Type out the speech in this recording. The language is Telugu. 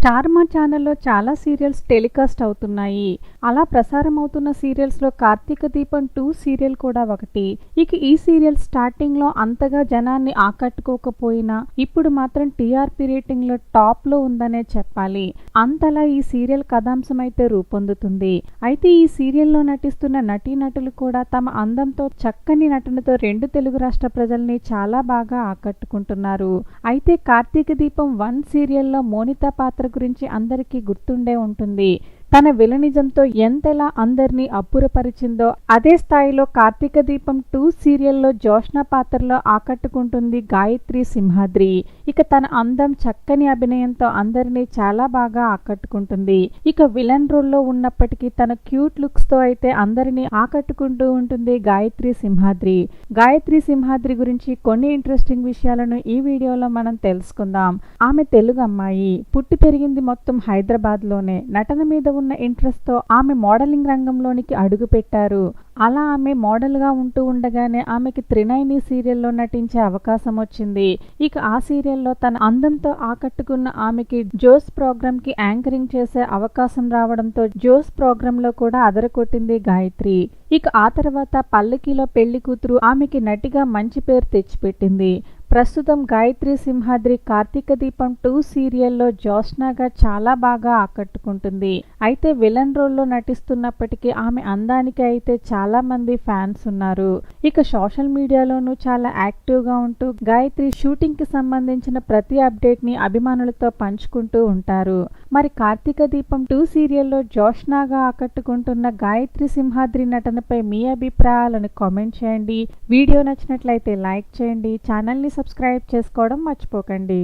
స్టార్ మా ఛానల్లో చాలా సీరియల్స్ టెలికాస్ట్ అవుతున్నాయి. అలా ప్రసారం అవుతున్న సీరియల్స్లో కార్తీక దీపం 2 సీరియల్ కూడా ఒకటి. ఇక ఈ సీరియల్ స్టార్టింగ్లో అంతగా జనాన్ని ఆకట్టుకోకపోయినా ఇప్పుడు మాత్రం టీఆర్పీ రేటింగ్లో టాప్లో ఉందనే చెప్పాలి. అంతలా ఈ సీరియల్ కథాంశం అయితే రూపొందుతుంది. అయితే ఈ సీరియల్లో నటిస్తున్న నటీనటులు కూడా తమ అందంతో చక్కని నటనతో 2 తెలుగు రాష్ట్ర ప్రజల్ని చాలా బాగా ఆకట్టుకుంటున్నారు. అయితే కార్తీక దీపం 1 సీరియల్లో మోనిత పాత్ర గురించి అందరికీ గుర్తుండే ఉంటుంది. తన విలనిజంతో ఎంతలా అందరినీ అబ్బురపరిచిందో అదే స్థాయిలో కార్తీక దీపం 2 సీరియల్లో జోష్న పాత్రలో ఆకట్టుకుంటుంది గాయత్రి సింహాద్రి. ఇక తన అందం చక్కని అభినయంతో అందరినీ చాలా బాగా ఆకట్టుకుంటుంది. ఇక విలన్ రోల్లో ఉన్నప్పటికీ తన క్యూట్ లుక్స్ తో అయితే అందరినీ ఆకట్టుకుంటూ ఉంటుంది గాయత్రి సింహాద్రి. గాయత్రి సింహాద్రి గురించి కొన్ని ఇంట్రెస్టింగ్ విషయాలను ఈ వీడియోలో మనం తెలుసుకుందాం. ఆమె తెలుగు అమ్మాయి, పుట్టి పెరిగింది మొత్తం హైదరాబాద్ లోనే. నటన మీద ఉన్న ఇంట్రెస్ట్ తో ఆమె మోడలింగ్ రంగంలోనికి అడుగు పెట్టారు. అలా ఆమె మోడల్ గా ఉంటూ ఉండగానే ఆమెకి త్రినైని సీరియల్లో నటించే అవకాశం వచ్చింది. ఇక ఆ సీరియల్లో తన అందంతో ఆకట్టుకున్న ఆమెకి జోస్ ప్రోగ్రామ్ కి యాంకరింగ్ చేసే అవకాశం రావడంతో జోస్ ప్రోగ్రామ్ లో కూడా అదరకొట్టింది గాయత్రి. ఇక ఆ తర్వాత పల్లకిలో పెళ్లి కూతురు ఆమెకి నటిగా మంచి పేరు తెచ్చిపెట్టింది. ప్రస్తుతం గాయత్రి సింహాద్రి కార్తీక దీపం 2 సీరియల్లో జోష్నాగా చాలా బాగా ఆకట్టుకుంటుంది. అయితే విలన్ రోల్లో నటిస్తున్నప్పటికీ ఆమె అందానికి అయితే చాలా మంది ఫ్యాన్స్ ఉన్నారు. ఇక సోషల్ మీడియాలోనూ చాలా యాక్టివ్ గా ఉంటూ గాయత్రి షూటింగ్ కి సంబంధించిన ప్రతి అప్డేట్ ని అభిమానులతో పంచుకుంటూ ఉంటారు. మరి కార్తీక దీపం 2 సీరియల్లో జోష్నాగా ఆకట్టుకుంటున్న గాయత్రి సింహాద్రి నటనపై మీ అభిప్రాయాలను కామెంట్ చేయండి. వీడియో నచ్చినట్లయితే లైక్ చేయండి. ఛానల్ ని సబ్స్క్రైబ్ చేసుకోవడం మర్చిపోకండి.